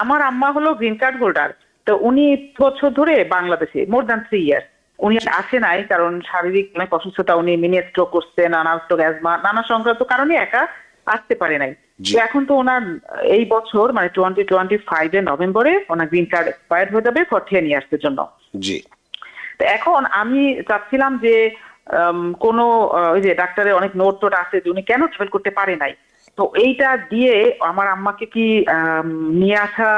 আমার আম্মা হলো গ্রিন কার্ড হোল্ডার। তো উনি বছর ধরে বাংলাদেশে, মোর দ্যান 3 ইয়ার উনি আসে নাই, কারণ শারীরিক অনেক অসুস্থতা, উনি মিনি স্ট্রোক করছে, নানা স্ট্রোক, অ্যাজমা, নানা সংক্রান্ত কারণে একা আসতে পারে নাই। জি তো এখন তো ওনার এই বছর মানে 2025 নভেম্বরে ওনার গ্রিন কার্ড এক্সপায়ার্ড হয়ে যাবে ফর 10 ইয়ার্স এর জন্য। জি তো এখন আমি চাচ্ছিলাম যে কোনো ওই যে ডাক্তারের অনেক নোট টোট আছে যে উনি কেন ট্রাভেল করতে পারে নাই, তো এইটা দিয়ে আমার আম্মাকে কি নিয়ে আসা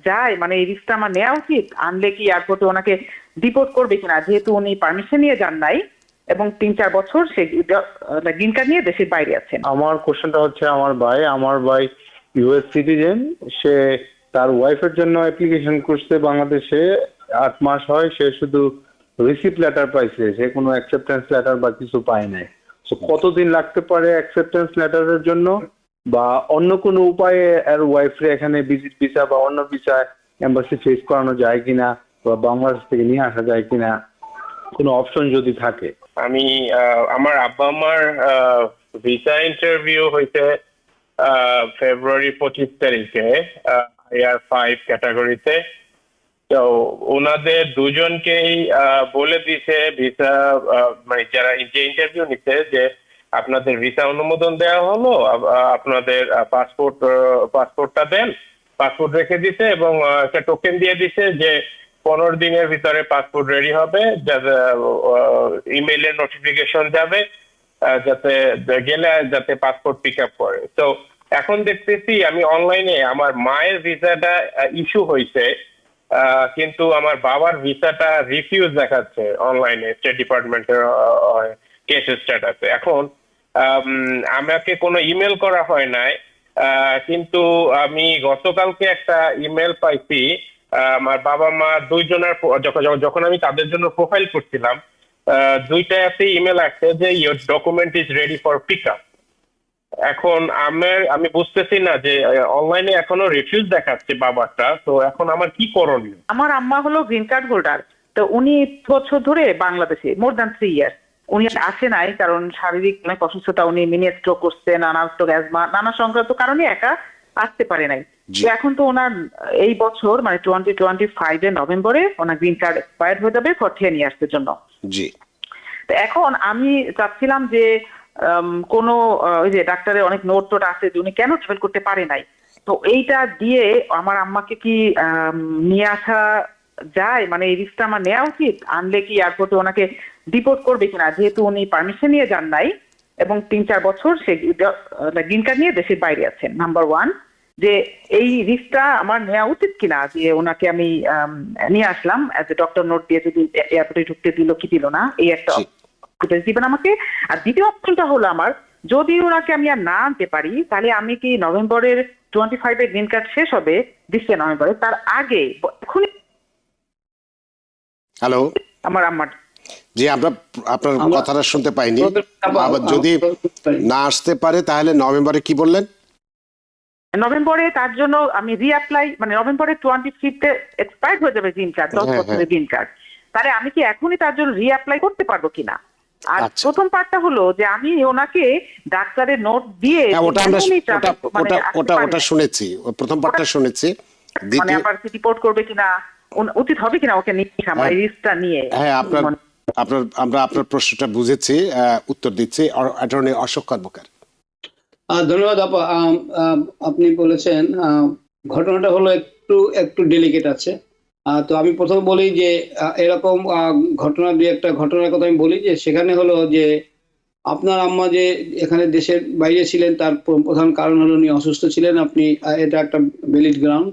যায়? মানে এই রিস্কটা আমার নেওয়া উচিত? আনলে কি এয়ারপোর্টে ওনাকে ডিপোর্ট করবে কিনা, যেহেতু উনি পারমিশন নিয়ে যান নাই এবং 3-4 বছর সে গ্রিন কার্ড নিয়ে দেশের বাইরে আছেন। আমার কোশ্চেনটা হচ্ছে, আমার ভাই ইউএস সিটিজেন, সে তার ওয়াইফের জন্য অ্যাপ্লিকেশন করছে বাংলাদেশে, 8 মাস হয়, সে শুধু রিসিপ্ট লেটার পাইছে, সে কোনো অ্যাকসেপ্টেন্স লেটার বা কিছু পায় নাই। তো কতদিন লাগতে পারে অ্যাকসেপ্টেন্স লেটারের জন্য, বা অন্য কোনো উপায়ে এর ওয়াইফরে এখানে ভিজিট ভিসা বা অন্য ভিসায় এম্বাসি ফেস করানো যায় কিনা, বা বাংলাদেশ থেকে নিয়ে আসা যায় কিনা, কোনো অপশন যদি থাকে? আমি আমার আব্বা আমার ভিসা ইন্টারভিউ হইতে ফেব্রুয়ারি 25 তারিখে IR5 ক্যাটাগরিতে। তো ওনাদের দুজনকেই বলে দিছে ভিসা, মানে যারা যে ইন্টারভিউ নিচ্ছে, যে আপনাদের ভিসা অনুমোদন দেওয়া হলো, আপনাদের পাসপোর্টটা দেন। পাসপোর্ট রেখে দিছে এবং একটা টোকেন দিয়ে দিছে যে 15 দিনের ভিতরে পাসপোর্ট রেডি হবে, ইমেইলের নোটিফিকেশন যাবে যাতে গেলে যাতে পাসপোর্ট পিক আপ করে। তো এখন দেখতেছি আমি অনলাইনে আমার মায়ের ভিসাটা ইস্যু হয়েছে, কিন্তু আমার বাবার ভিসাটা রিফিউজ দেখাচ্ছে অনলাইনে স্টেট ডিপার্টমেন্টের কেস স্ট্যাটাসে। এখন আমাকে কোনো ইমেল করা হয় নাই, কিন্তু আমি গতকালকে একটা ইমেল পাইছি আমার বাবা মা দুইজনের, যখন আমি তাদের জন্য প্রোফাইল করছিলাম, দুইটাতে ইমেল আসছে যে your document is ready for pick up. এখন আমি বুঝতেছি না যে অনলাইনে এখনো রিফিউজ দেখাচ্ছে বাবারটা, তো এখন আমার কি করণীয়? আমার আম্মা হলো গ্রিন কার্ড হোল্ডার। তো উনি বছর ধরে বাংলাদেশে, মোর দ্যান 3 ইয়ার উনি আসে নাই, কারণ শারীরিক অনেক অসুস্থতা, উনি মিনি স্ট্রোক করছে, নানা স্ট্রোক, অ্যাজমা, নানা সংক্রান্ত কারণে একা আসতে পারে নাই। তো এখন তো ওনার এই বছর মানে 2025 নভেম্বরে ওনার গ্রিন কার্ড এক্সপায়ার্ড হয়ে যাবে ফর 10 ইয়ার্স এর জন্য। জি তো এখন আমি চাচ্ছিলাম যে কোনো ওই যে ডাক্তারের অনেক নোট টোট আছে যে উনি কেন ট্রাভেল করতে পারে নাই, তো এইটা দিয়ে আমার আম্মাকে কি নিয়ে আসা যায়? মানে এই রিস্কটা আমার নেওয়া উচিত? আনলে কি এয়ারপোর্টে ওনাকে ডিপোর্ট করবে কিনা, যেহেতু উনি পারমিশন নিয়ে যান নাই এবং 3-4 বছর সে গ্রিন কার্ড নিয়ে দেশের বাইরে আছেন। নাম্বার 1, যে এই রিস্কটা আমার নেওয়া উচিত কিনা, যে ওনাকে আমি নিয়ে আসলাম অ্যাজ এ ডক্টর নোট দিয়ে, যদি এয়ারপোর্টে ঢুকতে দিল কি দিল না, এই একটা দিবেন আমাকে। আর দ্বিতীয় অপশনটা হলো, আমার যদি ওনাকে আমি আর না আনতে পারি, তাহলে আমি কি নভেম্বরের 25 গ্রিন কার্ড শেষ হবে 20 নভেম্বরে, তার আগে এখনই হ্যালো আমার আম্মার। জি আপনার কথাটা শুনতে পাইনি। আবার যদি না আসতে পারে তাহলে নভেম্বরে কি বললেন? নভেম্বরে তার জন্য আমি রিঅ্যাপ্লাই, মানে নভেম্বরের 25 এক্সপায়ার্ড হয়ে যাবে গ্রিন কার্ড, 10 বছরের গ্রিন কার্ড। তাহলে আমি কি এখনই তার জন্য রিঅ্যাপ্লাই করতে পারবো কিনা? আর প্রথম পার্টটা হলো যে আমি ওনাকে ডাক্তারের নোট দিয়ে ওটা শুনেছি, প্রথম পার্টটা শুনেছি। মানে অ্যাপারসি রিপোর্ট করবে কিনা, উচিত হবে কিনা ওকে নিয়ে আমার রিস্কটা নিয়ে? হ্যাঁ, আমরা আপনার প্রশ্নটা বুঝেছি, উত্তর দিচ্ছি। অ্যাটর্নি অশোক কর্মকার। ধন্যবাদ আপা। আপনি বলেছেন ঘটনাটা হলো একটু ডেলিকেট আছে। তো আমি প্রথম বলি যে এরকম ঘটনা, একটা ঘটনার কথা আমি বলি, যে সেখানে হলো যে আপনার আম্মা যে এখানে দেশের বাইরে ছিলেন, তার প্রধান কারণ হলো উনি অসুস্থ ছিলেন। আপনি এটা একটা ভ্যালিড গ্রাউন্ড।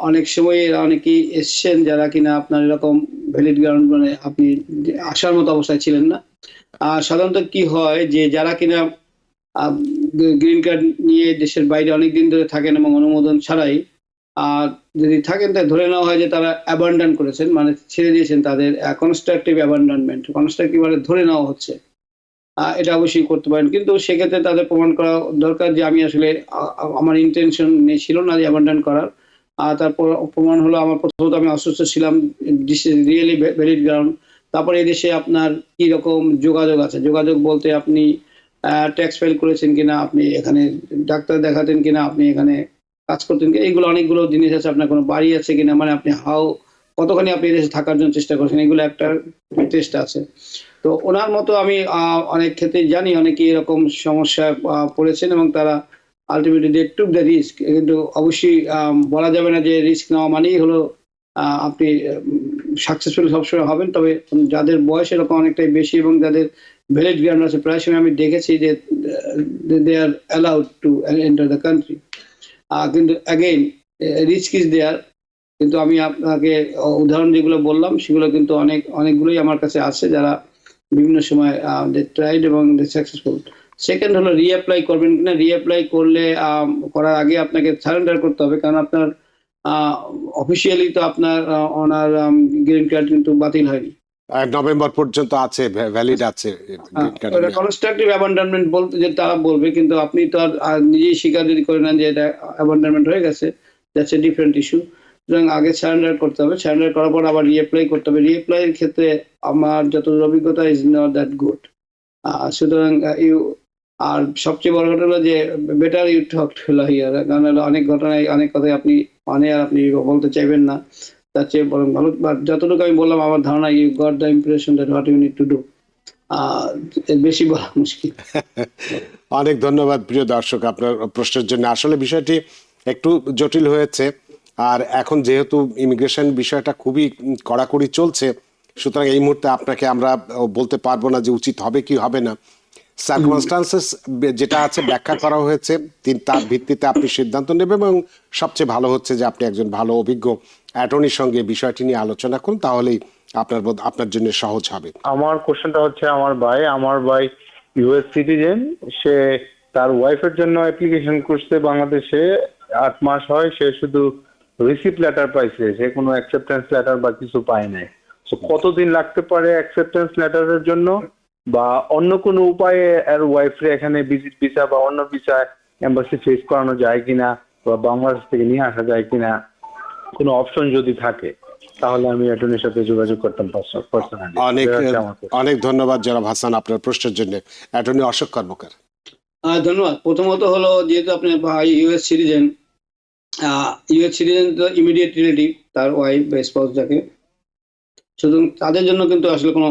অনেক সময় অনেকেই এসছেন যারা কিনা আপনার এরকম ভ্যালিড গ্রাউন্ড, মানে আপনি আসার মতো অবস্থায় ছিলেন না। সাধারণত কি হয় যে যারা কিনা গ্রিন কার্ড নিয়ে দেশের বাইরে অনেকদিন ধরে থাকেন এবং অনুমোদন ছাড়াই যদি থাকেন, তাই ধরে নেওয়া হয় যে তারা অ্যাবান্ডন করেছেন, মানে ছেড়ে দিয়েছেন, তাদের কনস্ট্রাকটিভ অ্যাবান্ডনমেন্ট, কনস্ট্রাকটিভ মানে ধরে নেওয়া হচ্ছে। এটা অবশ্যই করতে পারেন, কিন্তু সেক্ষেত্রে তাদের প্রমাণ করা দরকার যে আমি আসলে আমার ইন্টেনশন ছিল না যে অ্যাবান্ডন করার। তারপর প্রমাণ হলো আমার প্রথমত আমি অসুস্থ ছিলাম, রিয়েলি ভ্যালিড গ্রাউন্ড। তারপরে এই দেশে আপনার কি রকম যোগাযোগ আছে, যোগাযোগ বলতে আপনি ট্যাক্স ফাইল করেছেন কিনা, আপনি এখানে ডাক্তার দেখাতেন কিনা, আপনি এখানে কাজ করতেন কিনা, এইগুলো অনেকগুলো জিনিস আছে। আপনার কোনো বাড়ি আছে কিনা, মানে আপনি কতখানি আপনি এদেশে থাকার জন্য চেষ্টা করছেন, এগুলো একটা টেস্ট আছে। তো ওনার মতো আমি অনেক ক্ষেত্রে জানি অনেকেই এরকম সমস্যায় পড়েছেন এবং তারা ultimately they took the risk. কিন্তু অবশ্যই বলা যাবে না যে রিস্ক নেওয়া মানেই হলো আপনি সাকসেসফুল সবসময় হবেন। তবে যাদের বয়স এরকম অনেকটাই বেশি এবং যাদের ভ্যালিড গ্রাউন্ড আছে, প্রায় সময় আমি দেখেছি যে they are allowed to enter the country. কিন্তু অ্যাগেইন রিস্ক ইজ দেয়ার। কিন্তু আমি আপনাকে উদাহরণ যেগুলো বললাম সেগুলো কিন্তু অনেকগুলোই আমার কাছে আছে, যারা বিভিন্ন সময় দে ট্রাইড এবং দে সাকসেসফুল। সেকেন্ড হলো রিঅ্যাপ্লাই করবেন কিনা। রিঅ্যাপ্লাই করলে করার আগে আপনাকে সারেন্ডার করতে হবে, কারণ আপনার অফিসিয়ালি তো আপনার ওনার গ্রিন কার্ড কিন্তু বাতিল হয়নি। নভেম্বর পর্যন্ত আছে, ভ্যালিড আছে green card এর। কনস্ট্রাকটিভ অ্যাবান্ডনমেন্ট বলতে যে তারা বলবে, কিন্তু আপনি তো আর নিজেই স্বীকার যদি করে নেন যে এটা অ্যাবান্ডনমেন্ট হয়ে গেছে, দ্যাটস এ ডিফারেন্ট ইস্যু। সুতরাং আগে সারেন্ডার করতে হবে, সারেন্ডার করার পর আবার রিঅ্যাপ্লাই করতে হবে। রিঅ্যাপ্লাইয়ের ক্ষেত্রে আমার যতদূর অভিজ্ঞতা ইজ নট দ্যাট গুড। সুতরাং আর সবচেয়ে বড় ঘটনা যে better you talk to lawyer, কারণ অনেক ঘটনায় অনেক কথাই আপনি আপনি বলতে চাইবেন না, তার চেয়ে বরং ভালো। বাট যতটুকু আমি বললাম আমার ধারণা you got the impression that what you need to do. এর বেশি বলা মুশকিল। অনেক ধন্যবাদ প্রিয় দর্শক আপনার প্রশ্নের জন্য। আসলে বিষয়টি একটু জটিল হয়েছে, আর এখন যেহেতু ইমিগ্রেশন বিষয়টা খুবই কড়াকড়ি চলছে, সুতরাং এই মুহূর্তে আপনাকে আমরা বলতে পারবো না যে উচিত হবে কি হবে না। সার্কামস্টান্সেস যেটা আছে ব্যাখ্যা করা হয়েছে, তার ভিত্তিতে আপনি সিদ্ধান্ত নেবেন, এবং সবচেয়ে ভালো হচ্ছে যে আপনি একজন ভালো অভিজ্ঞ অ্যাটর্নির সঙ্গে বিষয়টি নিয়ে আলোচনা করুন, তাহলেই আপনার জন্য সহজ হবে। আমার কোশ্চেনটা হচ্ছে, আমার ভাই ইউএস সিটিজেন, সে তার ওয়াইফের জন্য অ্যাপ্লিকেশন করছে বাংলাদেশে, 8 মাস হয়, সে শুধু রিসিপ্ট লেটার পাইছে, সে কোনো অ্যাকসেপ্টেন্স লেটার বা কিছু পায় নাই। তো কতদিন লাগতে পারে অ্যাকসেপ্টেন্স লেটারের জন্য, বা অন্য কোনো উপায়ে এর ওয়াইফরে এখানে ভিজিট ভিসা বা অন্য ভিসা এম্বাসি ফেস করানো যায় কিনা, বা বাংলাদেশ থেকে নিয়ে আসা যায় কিনা, কোনো অপশন যদি থাকে তাহলে আমি অ্যাটর্নির সাথে যোগাযোগ করতাম পার্সোনালি। অনেক ধন্যবাদ জনাব হাসান আপনার প্রশ্নের জন্য। অ্যাটর্নি অশোক কর্মকার। ধন্যবাদ। প্রথমত হলো, যেহেতু আপনি ইউএস সিটিজেন, তো ইমিডিয়েট রিলেটিভ, তার ওয়াইফ বা স্পাউস যাকে, সুতরাং তাদের জন্য কিন্তু আসলে কোনো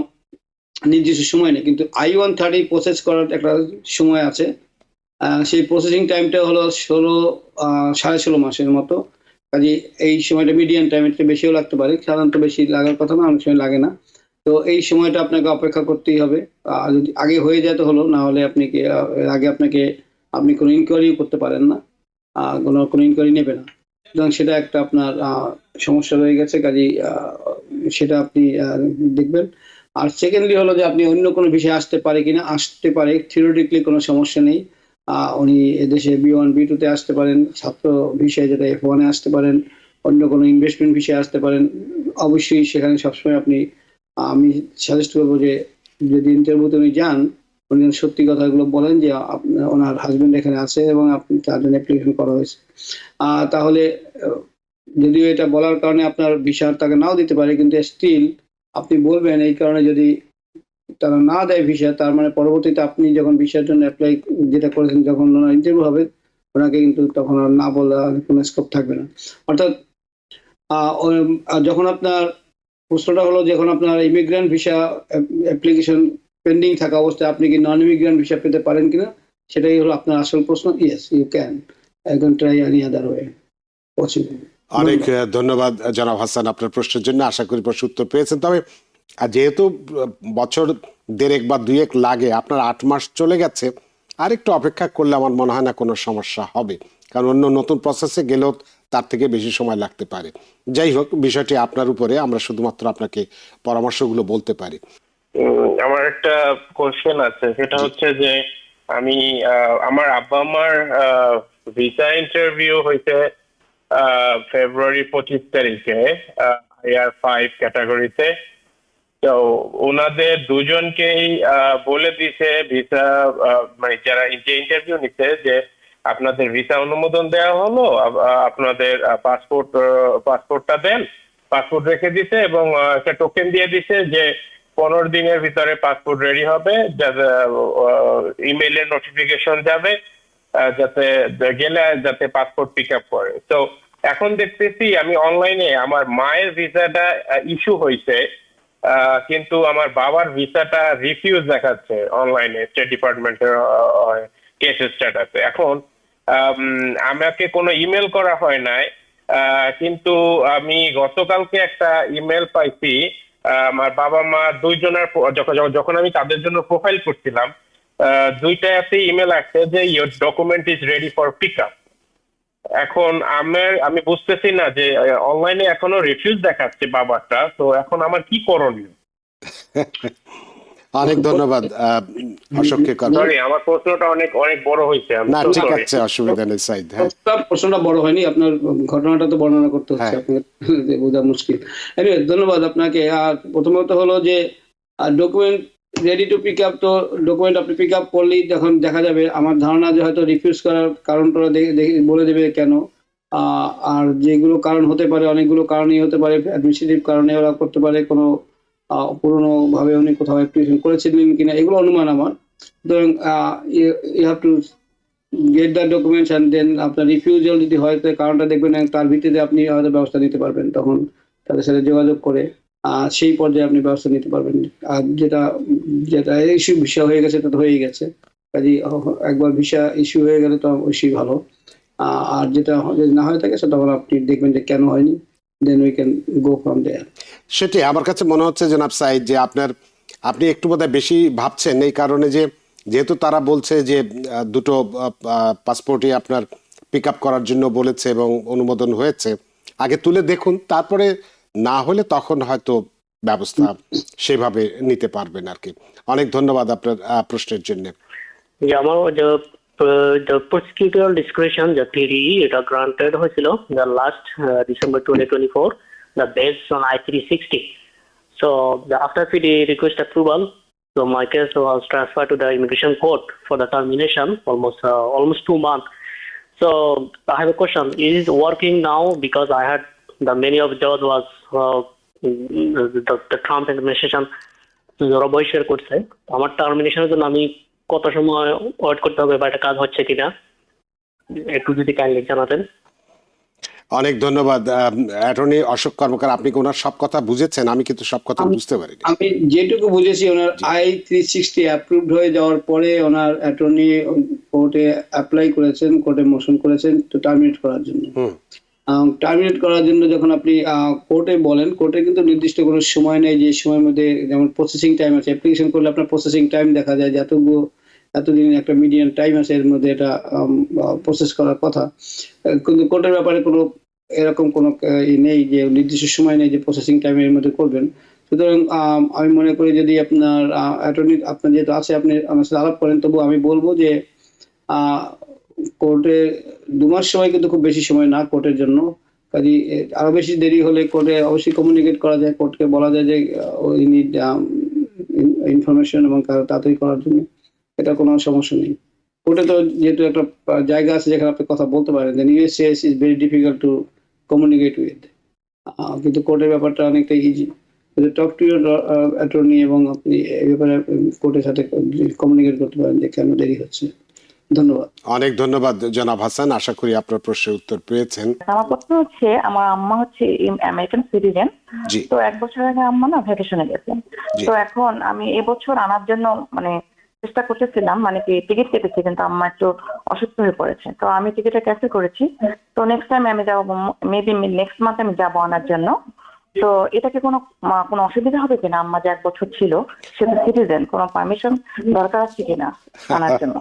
নির্দিষ্ট সময় নেই। কিন্তু I-130 প্রসেস করার একটা সময় আছে। সেই প্রসেসিং টাইমটা হলো 16 মাসের মতো। কাজে এই সময়টা মিডিয়াম টাইম, একটু বেশিও লাগতে পারে, সাধারণত বেশি লাগার কথা না, অনেক সময় লাগে না। তো এই সময়টা আপনাকে অপেক্ষা করতেই হবে। যদি আগে হয়ে যায় তো হলো, না হলে আপনি আগে আপনি কোনো ইনকোয়ারিও করতে পারেন না, কোনো ইনকোয়ারি নেবে না। সুতরাং সেটা একটা আপনার সমস্যা রয়ে গেছে, কাজেই সেটা আপনি দেখবেন। আর সেকেন্ডলি হলো যে আপনি অন্য কোনো বিষয়ে আসতে পারে কিনা। আসতে পারে, থিওরিটিক্যালি কোনো সমস্যা নেই। উনি এদেশে B1 B2 তে আসতে পারেন, ছাত্র বিষয়ে যেটা F1 এ আসতে পারেন, অন্য কোনো ইনভেস্টমেন্ট বিষয়ে আসতে পারেন। অবশ্যই সেখানে সবসময় আমি সাজেস্ট করবো যে যদি ইন্টারভিউতে উনি যান, উনি সত্যি কথাগুলো বলেন যে ওনার হাজবেন্ড এখানে আছে এবং আপনি তার জন্য অ্যাপ্লিকেশন করা হয়েছে। তাহলে যদিও এটা বলার কারণে আপনার ভিসা তাকে নাও দিতে পারে, কিন্তু স্টিল আপনি বলবেন এই কারণে যদি তারা না দেয় ভিসা, তার মানে পরবর্তীতে আপনি যখন ভিসার জন্য অ্যাপ্লাই যেটা করেছেন, যখন ওনার ইন্টারভিউ হবে, ওনাকে কিন্তু তখন আর না বলার কোনো স্কোপ থাকবে না। অর্থাৎ যখন আপনার প্রশ্নটা হলো, যখন আপনার ইমিগ্রেন্ট ভিসা অ্যাপ্লিকেশন পেন্ডিং থাকা অবস্থায় আপনি কি নন ইমিগ্রেন্ট ভিসা পেতে পারেন কিনা, সেটাই হলো আপনার আসল প্রশ্ন। Yes, you can try any other way possible. অনেক ধন্যবাদ জনাব হাসান আপনার প্রশ্নের জন্য। আশা করি প্রশ্ন উত্তর পেয়েছেন। তবে যেহেতু বছর 1.5 বা 2 লাগে, আপনার 8 মাস চলে গেছে, আরেকটু অপেক্ষা করলে আমার মনে হয় না কোনো সমস্যা হবে, কারণ অন্য নতুন প্রসেসে গেলেও তার থেকে বেশি সময় লাগতে পারে। যাই হোক, বিষয়টি আপনার উপরে, আমরা শুধুমাত্র আপনাকে পরামর্শগুলো বলতে পারি। আমার একটা কোশ্চেন আছে, সেটা হচ্ছে যে আমি আমার আব্বা আমার ভিসা ইন্টারভিউ হইতে ফেব্রুয়ারি 25 তারিখে IR5 ক্যাটাগরিতে। তো ওনাদের দুজনকেই বলে দিছে ভিসা, মানে যারা ইন্টারভিউ নিচ্ছে, যে আপনাদের ভিসা অনুমোদন দেওয়া হলো, আপনাদের পাসপোর্টটা দেন। পাসপোর্ট রেখে দিছে এবং একটা টোকেন দিয়ে দিছে যে 15 দিনের ভিতরে পাসপোর্ট রেডি হবে, ইমেইলের নোটিফিকেশন যাবে, যাতে গেলে যাতে পাসপোর্ট পিক আপ করে। তো এখন দেখতেছি আমি অনলাইনে আমার মায়ের ভিসাটা ইস্যু হয়েছে, কিন্তু আমার বাবার ভিসাটা রিফিউজ দেখাচ্ছে অনলাইনে স্টেট ডিপার্টমেন্টের কেস স্ট্যাটাসে। এখন আমাকে কোনো ইমেল করা হয় নাই, কিন্তু আমি গতকালকে একটা ইমেল পাইছি। আমার বাবা মা দুইজনের যখন আমি তাদের জন্য প্রোফাইল করছিলাম, দুইটাতে ইমেল আসছে যে your document is ready for pick up. এখন আমি বুঝতেছি না যে অনলাইনে এখনো রিফিউজ দেখাচ্ছে বাবারটা, তো এখন আমার কি করণীয়? অনেক ধন্যবাদ অশোককে। সরি, আমার প্রশ্নটা অনেক অনেক বড় হয়েছে। না, ঠিক আছে, অসুবিধা নেই সাইদ। হ্যাঁ, প্রশ্নটা বড় হয়নি, আপনার ঘটনাটা তো বর্ণনা করতে হচ্ছে, আপনাকে বোঝা মুশকিল। ধন্যবাদ আপনাকে। আর প্রথমত হলো যে document ready to pick up, তো ডকুমেন্ট আপনি পিক আপ করলেই যখন দেখা যাবে, আমার ধারণা যে হয়তো রিফিউজ করার কারণটা বলে দেবে কেন। আর যেগুলো কারণ হতে পারে, অনেকগুলো কারণই হতে পারে, অ্যাডমিনিস্ট্রেটিভ কারণে ওরা করতে পারে, কোনো পুরোনো ভাবে উনি কোথাও অ্যাপ্লিকেশন করেছিলেন কিনা, এগুলো অনুমান আমার। সুতরাং you have to get the documents and then আপনার রিফিউজাল যদি হয়, তো কারণটা দেখবেন, তার ভিত্তিতে আপনি হয়তো ব্যবস্থা নিতে পারবেন, তখন তাদের সাথে যোগাযোগ করে সেই পর্যায়ে আপনি ব্যবস্থা নিতে পারবেন। আর যেটা ইস্যু ভিসা হয়ে গেছে, এটা তো হয়েই গেছে, কাজে একবার ভিসা ইস্যু হয়ে গেলে তো অবশ্যই ভালো। আর যেটা যদি না হয়ে থাকে, সেটা আপনি দেখবেন যে কেন হয়নি, then we can go from there. সেটাই আমার কাছে মনে হচ্ছে জনাব সাইদ, যে আপনি একটু বোধহয় বেশি ভাবছেন, এই কারণে যে যেহেতু তারা বলছে যে দুটো পাসপোর্টই আপনার পিক আপ করার জন্য বলেছে এবং অনুমোদন হয়েছে, আগে তুলে দেখুন, তারপরে না হলে তখন হয়তো ব্যবস্থা সেভাবে নিতে পারবেন আর কি। অনেক ধন্যবাদ আপনার প্রশ্নের জন্য। The prosecutorial discretion, the PDE, এটা granted হয়েছিল the last December 2024, the based on I-360. So after PDE request approval, so my case was transferred to the immigration court for the termination, almost 2 months. So I have a question: is it working now? Because I had many of those was the Trump administration বহিষ্কার করছে। আমার টার্মিনেশনের জন্য আমি কত সময় wait করতে হবে, বা এটা কাজ হচ্ছে কিনা একটু যদি কাইন্ডলি জানাতেন। অনেক ধন্যবাদ অ্যাটর্নি অশোক কর্মকার, আপনি কি ওনার সব কথা বুঝেছেন? আমি কিন্তু সব কথা বুঝতে পারিনি। আমি যেটুকু বুঝেছি, ওনার I-360 অ্যাপ্রুভড হয়ে যাওয়ার পরে ওনার অ্যাটর্নি কোর্টে অ্যাপ্লাই করেছেন, কোর্টে মোশন করেছেন তো টার্মিনেট করার জন্য। টার্মিনেট করার জন্য যখন আপনি কোর্টে বলেন, কোর্টে কিন্তু নির্দিষ্ট কোনো সময় নেই যে সময়ের মধ্যে, যেমন প্রসেসিং টাইম আছে, অ্যাপ্লিকেশন করলে আপনার প্রসেসিং টাইম দেখা যায় যে এতদিন একটা মিডিয়ান টাইম আছে, এর মধ্যে এটা প্রসেস করার কথা। কিন্তু কোর্টের ব্যাপারে কোনো এরকম কোনো নেই যে নির্দিষ্ট সময় নেই যে প্রসেসিং টাইমের মধ্যে করবেন। সুতরাং আমি মনে করি যদি আপনার অ্যাটর্নি আপনার যেহেতু আছে, আপনি আমার সাথে আলাপ করেন, তবু আমি বলবো যে কোর্টে 2 মাস সময় কিন্তু খুব বেশি সময় না কোর্টের জন্য। কাজে আরো বেশি দেরি হলে কোর্টে অবশ্যই কমিউনিকেট করা যায়, কোর্টকে বলা যায় যে উই নিড ইনফরমেশন এবং তাড়াতাড়ি করার জন্য, এটা কোনো সমস্যা নেই। কোর্টে তো যেহেতু একটা জায়গা আছে যেখানে আপনি কথা বলতে পারেন, then USCIS is very difficult to communicate with, কিন্তু কোর্টের ব্যাপারটা অনেকটা easy. Talk to your attorney এবং আপনি এই ব্যাপারে কোর্টের সাথে কমিউনিকেট করতে পারেন যে কেন দেরি হচ্ছে। ধন্যবাদ। অনেক ধন্যবাদ জনাব হাসান, আশা করি আপনার প্রশ্নের উত্তর পেয়েছেন। আমার প্রশ্ন হচ্ছে, আমার আম্মা হচ্ছে আমেরিকান সিটিজেন, তো 1 বছর আগে আম্মা না ভ্যাকেশনে গেছেন। তো এখন আমি এবছর আনার জন্য মানে চেষ্টা করতেছিলাম, মানে কি টিকিট কেটেছি, কিন্তু আম্মা একটু অসুস্থ হয়ে পড়েছে, তো আমি টিকিটটা ক্যান্সেল করেছি। তো নেক্সট টাইম আমি যাবো, মেবি নেক্সট মান্থ আমি যাবো আনার জন্য। তো এটা কি কোনো অসুবিধা হবে কিনা? আম্মা যে 1 বছর ছিল, সে তো সিটিজেন, কোনো পারমিশন দরকার আছে কিনা আনার জন্য?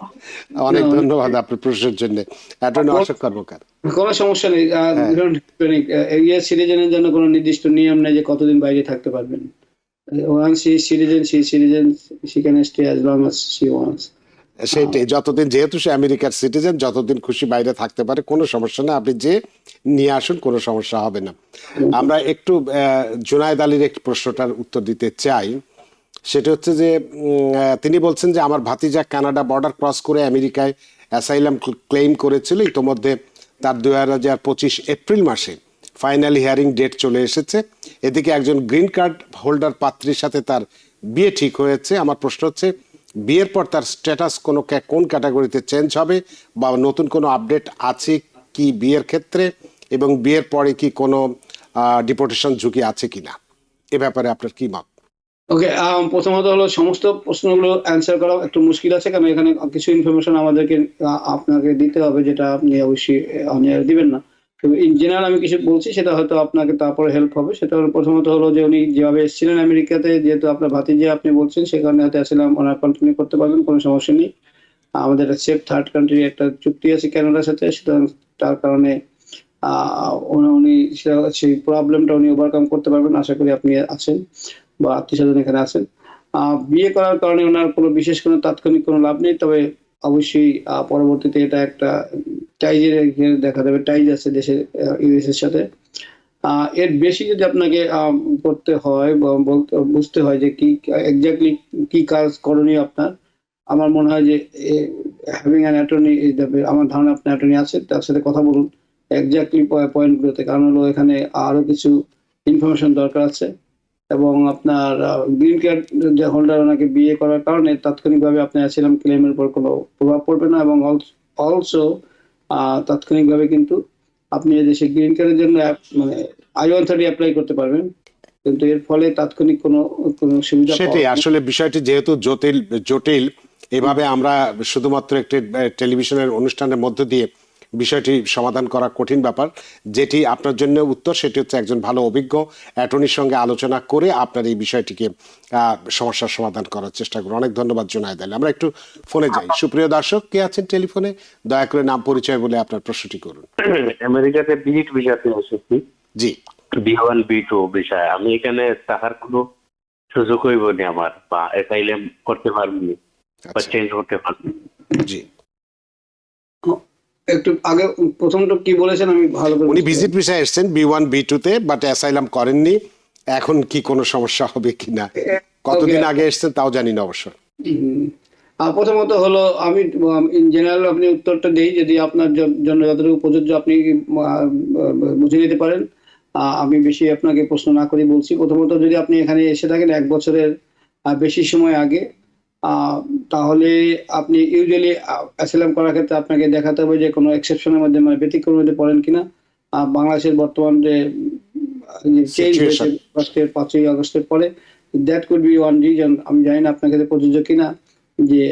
অনেক ধন্যবাদ আপনার প্রশ্নের জন্য অ্যাটর্নি অশোক কর্মকার। কোনো সমস্যা নেই, ইউএস সিটিজেনের জন্য কোনো নির্দিষ্ট নিয়ম নেই যে কতদিন বাইরে থাকতে পারবেন। Once she is citizen, she can stay as long as she wants. সেটাই, যতদিন, যেহেতু সে আমেরিকার সিটিজেন, যতদিন খুশি বাইরে থাকতে পারে, কোনো সমস্যা না, আপনি যে নিয়ে আসুন, কোনো সমস্যা হবে না। আমরা একটু জুনায়েদ আলীর একটি প্রশ্নটার উত্তর দিতে চাই। সেটা হচ্ছে যে তিনি বলছেন যে আমার ভাতিজা কানাডা বর্ডার ক্রস করে আমেরিকায় অ্যাসাইলাম ক্লেইম করেছিল, ইতোমধ্যে তার 2025 এপ্রিল মাসে ফাইনালি হিয়ারিং ডেট চলে এসেছে। এদিকে একজন গ্রিন কার্ড হোল্ডার পাত্রীর সাথে তার বিয়ে ঠিক হয়েছে। আমার প্রশ্ন হচ্ছে, বিয়ের পর তার স্ট্যাটাস কোন ক্যাটাগরিতে চেঞ্জ হবে বা নতুন কোনো আপডেট আছে কি বিয়ের ক্ষেত্রে, এবং বিয়ের পরে কি কোনো ডিপোর্টেশন ঝুঁকি আছে কিনা, এ ব্যাপারে আপনার কি মত? ওকে, প্রথমত হলো সমস্ত প্রশ্নগুলো অ্যান্সার করা একটু মুশকিল আছে, কারণ এখানে কিছু ইনফরমেশন আমাদেরকে আপনাকে দিতে হবে যেটা আপনি অবশ্যই দিবেন না। তবে ইন জেনারেল আমি কিছু বলছি, সেটা হয়তো আপনাকে তারপরে হেল্প হবে। সেটা হলো প্রথমত হলো যে উনি যেভাবে এসেছিলেন আমেরিকাতে, যেহেতু আপনার ভাতিজা আপনি বলছেন, সেখানে হয়তো অ্যাসাইলাম ওনার কন্টিনিউ করতে পারবেন, কোনো সমস্যা নেই। আমাদের একটা সেফ থার্ড কান্ট্রি একটা চুক্তি আছে কানাডার সাথে, সুতরাং তার কারণে উনি সেই প্রবলেমটা উনি ওভারকাম করতে পারবেন, আশা করি আপনি আছেন বা আত্মীয় স্বজন এখানে আছেন। বিয়ে করার কারণে ওনার কোনো বিশেষ কোনো তাৎক্ষণিক কোনো লাভ নেই, তবে অবশ্যই পরবর্তীতে এটা একটা টাইজের দেখা যাবে, টাইজ আছে দেশের ইউএস এর সাথে। এর বেশি যদি আপনাকে করতে হয় বা বুঝতে হয় যে কি এক্স্যাক্টলি কি কাজ করণীয় আপনার, আমার মনে হয় যে হ্যাভিং অ্যান অ্যাটর্নি, আমার ধারণা আপনার অ্যাটর্নি আছে, তার সাথে কথা বলুন এক্স্যাক্টলি পয়েন্টগুলোতে, কারণ হলো এখানে আরো কিছু ইনফরমেশন দরকার আছে। এবং আপনার গ্রিন কার্ড যে হোল্ডার, ওনাকে বিয়ে করার কারণে তাৎক্ষণিকভাবে আপনার অ্যাসাইলাম ক্লেমের উপর কোনো প্রভাব পড়বে না, এবং অলসো তাৎক্ষণিকভাবে কিন্তু আপনি দেশে গ্রিন কার্ডের জন্য মানে I-130 অ্যাপ্লাই করতে পারবেন, কিন্তু এর ফলে তাৎক্ষণিক কোনো সুবিধা সেটাই আসলে বিষয়টি যেহেতু জটিল, এভাবে আমরা শুধুমাত্র একটি টেলিভিশনের অনুষ্ঠানের মধ্য দিয়ে বিষয়টি সমাধান করা কঠিন ব্যাপার। যেটি আপনার জন্য উত্তর সেটি হচ্ছে একজন ভালো অভিজ্ঞ অ্যাটর্নির সঙ্গে আলোচনা করে আপনার এই বিষয়টিকে সমস্যার সমাধান করার চেষ্টা করুন। অনেক ধন্যবাদ জুনায়েদ আলী। আমরা একটু ফোনে যাই। সুপ্রিয় দর্শক, কে আছেন টেলিফোনে? দয়া করে নাম পরিচয় বলে আপনার প্রশ্নটি করুন। আমেরিকাতে ভিজিট ভিসাতে এসেছি। জি, B1 B2 বিষয়, আমি এখানে থাকার কোনো সুযোগ হইব না আমার, বা অ্যাসাইলাম করতে পারবি বা চেঞ্জ করতে পারবি? জি, একটু আগে প্রথমটা কি বলেছেন আমি ভালো করে উনি ভিজিট ভিসায় এসেছেন B1 B2 তে, বাট অ্যাসাইলাম করেননি। এখন কি কোনো সমস্যা হবে কিনা, কতদিন আগে এসেছেন তাও জানি না অবশ্য। প্রথমত হলো আমি ইন জেনারেল আপনি উত্তরটা দেই, যদি আপনার জন্য যতটুকু প্রযোজ্য আপনি বুঝে নিতে পারেন। আমি বেশি আপনাকে প্রশ্ন না করে বলছি। প্রথমত যদি আপনি এখানে এসে থাকেন 1 বছরের বেশি সময় আগে, তাহলে আপনি ইউজুয়ালি অ্যাসাইলাম করার ক্ষেত্রে আপনাকে দেখাতে হবে যে কোনো এক্সেপশনের মধ্যে, মানে ব্যতিক্রমের মধ্যে পড়েন কিনা। বাংলাদেশের বর্তমান যে চেঞ্জ হয়েছে 5ই আগস্টের পরে, that could be one reason. আমি জানি না আপনার ক্ষেত্রে প্রযোজ্য কিনা, যে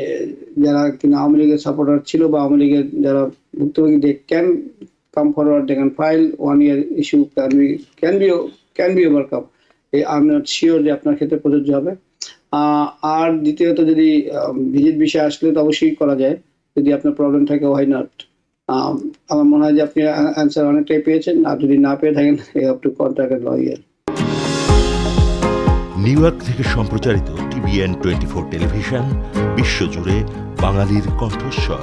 যারা কিনা আওয়ামী লীগের সাপোর্টার ছিল বা আওয়ামী লীগের যারা ভুক্তভোগী, they can come forward, they can file 1 year issue can be overcome. I am not sure যে আপনার ক্ষেত্রে প্রযোজ্য হবে। আর দ্বিতীয়ত, যদি ভিজিট বিষয় আসলে তো অবশ্যই করা যায়, যদি আপনার প্রবলেম থাকে, ওয়াই নট। আমার মনে হয় যে আপনি অ্যান্সার অনেকটাই পেয়েছেন, আর যদি না পেয়ে থাকেন, you have to contact a lawyer. New York থেকে সম্প্রচারিত TVN 24 টেলিভিশন, বিশ্বজুড়ে বাঙালির কণ্ঠস্বর।